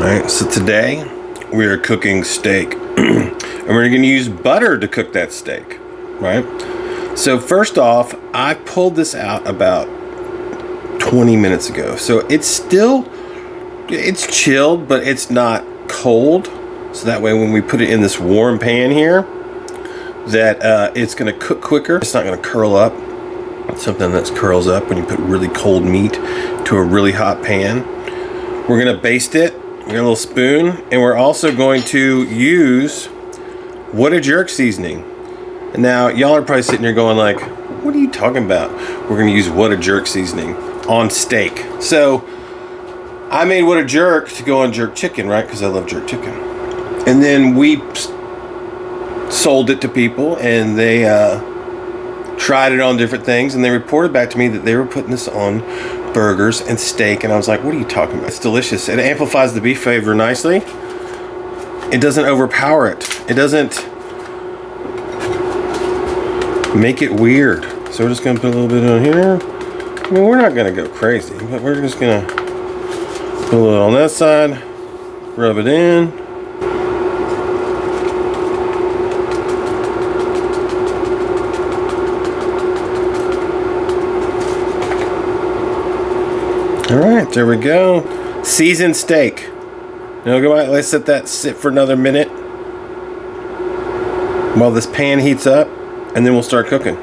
Alright, so today we are cooking steak. And we're going to use butter to cook that steak, right? So first off, I pulled this out about 20 minutes ago. So it's chilled, but it's not cold. So that way when we put it in this warm pan here, that it's going to cook quicker. It's not going to curl up. It's something that curls up when you put really cold meat to a really hot pan. We're going to baste it. We got a little spoon, and we're also going to use What a Jerk seasoning. And now y'all are probably sitting here going like, what are you talking about? We're going to use What a Jerk seasoning on steak. So I made What a Jerk to go on jerk chicken, right? Because I love jerk chicken. And then we sold it to people, and they tried it on different things, and they reported back to me that they were putting this on burgers and steak, and I was like, what are you talking about? It's delicious. It amplifies the beef flavor nicely. It doesn't overpower it. It doesn't make it weird. So we're just gonna put a little bit on here. I mean, we're not gonna go crazy, but we're just gonna put a little on that side, rub it in. All right, there we go. Seasoned steak. Now go out, let's let that sit for another minute while this pan heats up, and then we'll start cooking.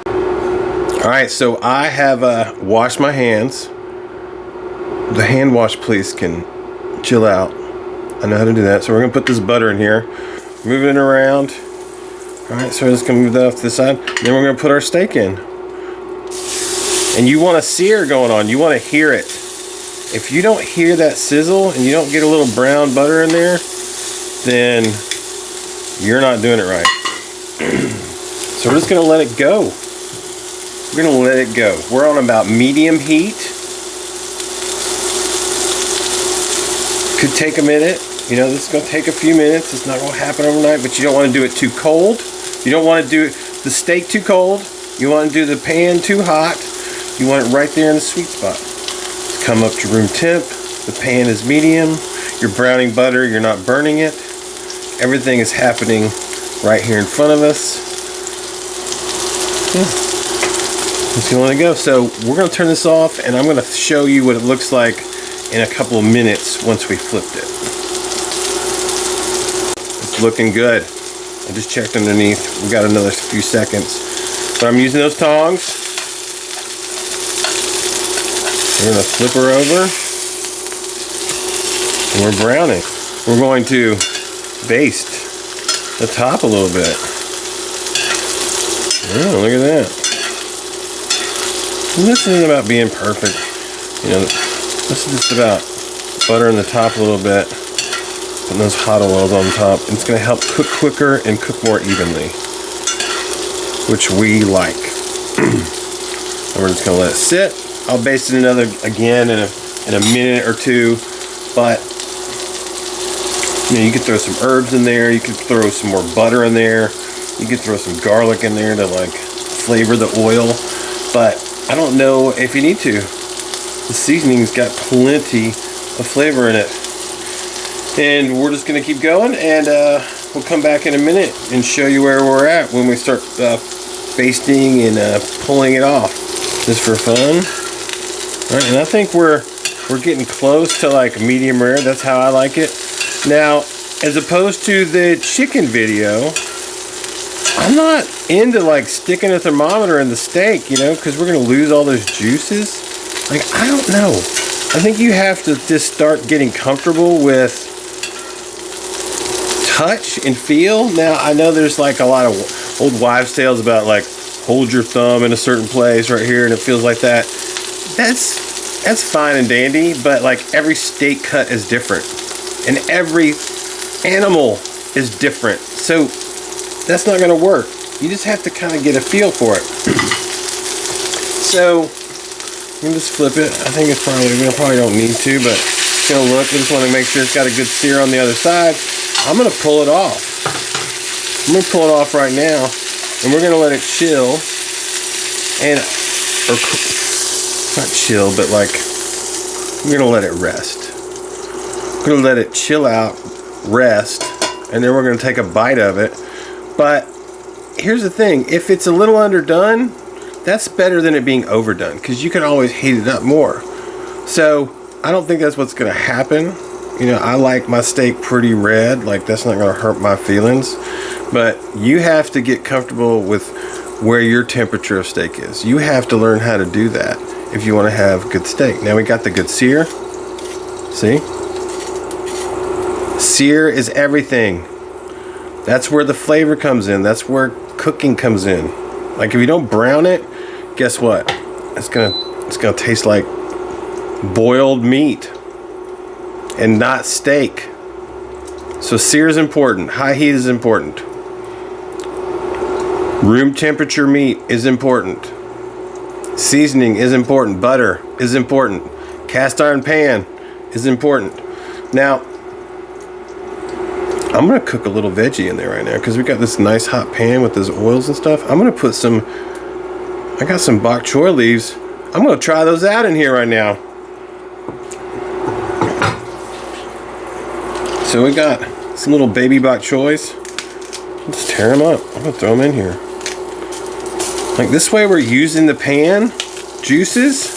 All right, so I have washed my hands. The hand wash please can chill out. I know how to do that. So we're gonna put this butter in here, moving it around. All right, so we're just gonna move that off to the side. Then we're gonna put our steak in. And you want a sear going on. You want to hear it. If you don't hear that sizzle and you don't get a little brown butter in there, then you're not doing it right. So we're just going to let it go. We're going to let it go. We're on about medium heat. Could take a minute. You know, this is going to take a few minutes. It's not going to happen overnight, but you don't want to do it too cold. You don't want to do the steak too cold. You want to do the pan too hot. You want it right there in the sweet spot. Come up to room temp. The pan is medium. You're browning butter. You're not burning it. Everything is happening right here in front of us. Just gonna let it go. So we're gonna turn this off, and I'm gonna show you what it looks like in a couple of minutes once we flipped it. It's looking good. I just checked underneath. We got another few seconds. But I'm using those tongs. We're going to flip her over, and we're browning. We're going to baste the top a little bit. Oh, look at that. And this isn't about being perfect. You know, this is just about buttering the top a little bit, putting those hot oils on top. It's going to help cook quicker and cook more evenly, which we like. And we're just going to let it sit. I'll baste it again in a minute or two, but you know, you could throw some herbs in there. You could throw some more butter in there. You could throw some garlic in there to like flavor the oil, but I don't know if you need to. The seasoning's got plenty of flavor in it, and we're just gonna keep going, and we'll come back in a minute and show you where we're at when we start basting and pulling it off, just for fun. All right, and I think we're getting close to like medium rare. That's how I like it. Now, as opposed to the chicken video, I'm not into like sticking a thermometer in the steak, you know, because we're gonna lose all those juices. Like, I don't know. I think you have to just start getting comfortable with touch and feel. Now, I know there's like a lot of old wives' tales about like hold your thumb in a certain place right here and it feels like that. That's fine and dandy, but like every steak cut is different and every animal is different, so that's not gonna work. You just have to kind of get a feel for it. So you can just flip it. I think it's probably don't need to, but it's gonna look. I just want to make sure it's got a good sear on the other side. I'm gonna pull it off. I'm gonna pull it off right now, and we're gonna let it chill and not chill, but like we're gonna let it rest. We're gonna let it chill out, rest, and then we're gonna take a bite of it. But here's the thing, if it's a little underdone, that's better than it being overdone, because you can always heat it up more. So I don't think that's what's gonna happen. You know, I like my steak pretty red, like that's not gonna hurt my feelings. But you have to get comfortable with where your temperature of steak is. You have to learn how to do that if you want to have good steak. Now we got the good sear. See? Sear is everything. That's where the flavor comes in. That's where cooking comes in. Like if you don't brown it, guess what? It's gonna taste like boiled meat and not steak. So sear is important. High heat is important. Room temperature meat is important. Seasoning is important. Butter is important. Cast iron pan is important. Now, I'm gonna cook a little veggie in there right now because we got this nice hot pan with those oils and stuff. I'm gonna put some, I got some bok choy leaves. I'm gonna try those out in here right now. So we got some little baby bok choys. Let's tear them up. I'm gonna throw them in here. Like this way we're using the pan juices.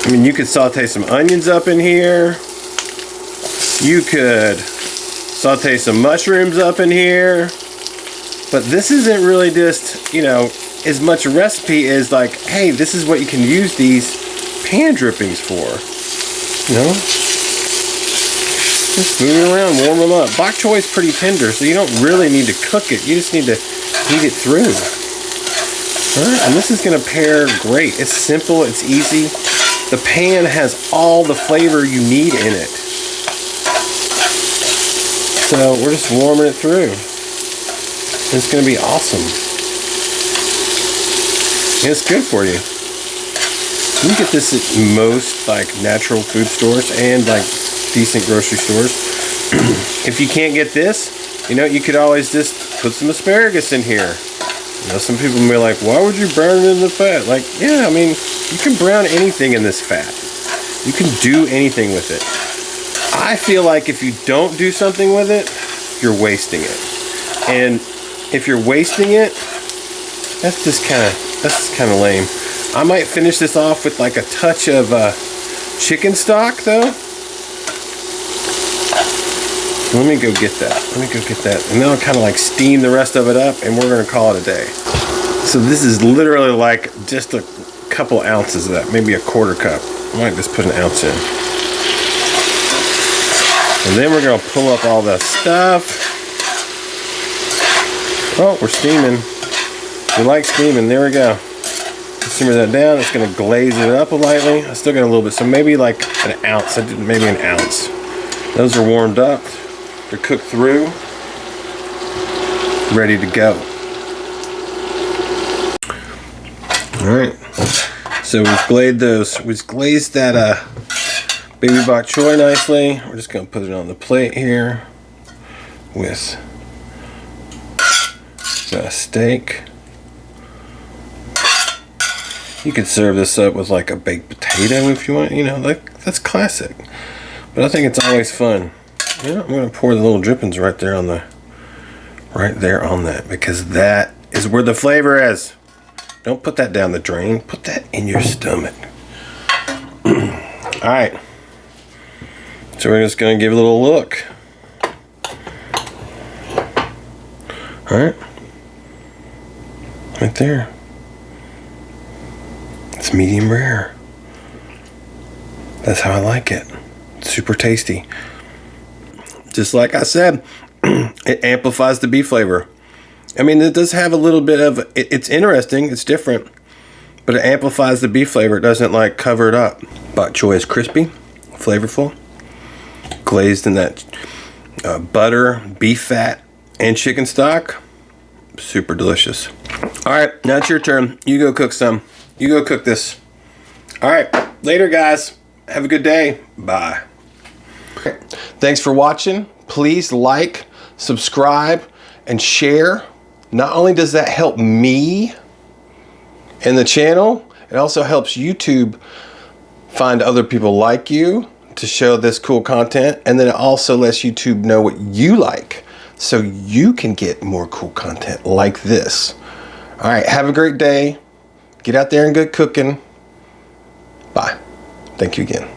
I mean, you could saute some onions up in here. You could saute some mushrooms up in here. But this isn't really just, you know, as much a recipe as like, hey, this is what you can use these pan drippings for. You know? Just move it around, warm them up. Bok choy is pretty tender, so you don't really need to cook it. You just need to heat it through. Alright, and this is going to pair great. It's simple, it's easy. The pan has all the flavor you need in it. So we're just warming it through. It's going to be awesome. And it's good for you. You can get this at most like natural food stores and like decent grocery stores. If you can't get this, you know, you could always just put some asparagus in here. You know, some people may be like, why would you brown it in the fat? Like, yeah, I mean, you can brown anything in this fat. You can do anything with it. I feel like if you don't do something with it, you're wasting it. And if you're wasting it, that's just kind of lame. I might finish this off with like a touch of chicken stock though. Let me go get that. And then I'll kind of like steam the rest of it up and we're going to call it a day. So this is literally like just a couple ounces of that, maybe a quarter cup. I might just put an ounce in. And then we're going to pull up all the stuff. Oh, we're steaming. We like steaming. There we go. Simmer that down. It's going to glaze it up lightly. I still got a little bit, so maybe like an ounce. I did maybe an ounce. Those are warmed up. They're cooked through, ready to go. All right, so we've glazed those. We've glazed that baby bok choy nicely. We're just gonna put it on the plate here with the steak. You could serve this up with like a baked potato if you want. You know, like that's classic. But I think it's always fun. Yeah, I'm gonna pour the little drippings right there on that because that is where the flavor is. Don't put that down the drain. Put that in your stomach. All right. So we're just gonna give it a little look. All right. Right there. It's medium rare. That's how I like it. Super tasty. Just like I said, it amplifies the beef flavor. I mean, it does have a little bit of, it's interesting, it's different, but it amplifies the beef flavor. It doesn't like cover it up. Bok choy is crispy, flavorful, glazed in that butter, beef fat, and chicken stock. Super delicious. All right, now it's your turn. You go cook some. You go cook this. All right, later guys. Have a good day. Bye. Thanks for watching. Please like, subscribe, and share. Not only does that help me and the channel, it also helps YouTube find other people like you to show this cool content, and then it also lets YouTube know what you like, so you can get more cool content like this. All right, have a great day. Get out there and good cooking. Bye. Thank you again.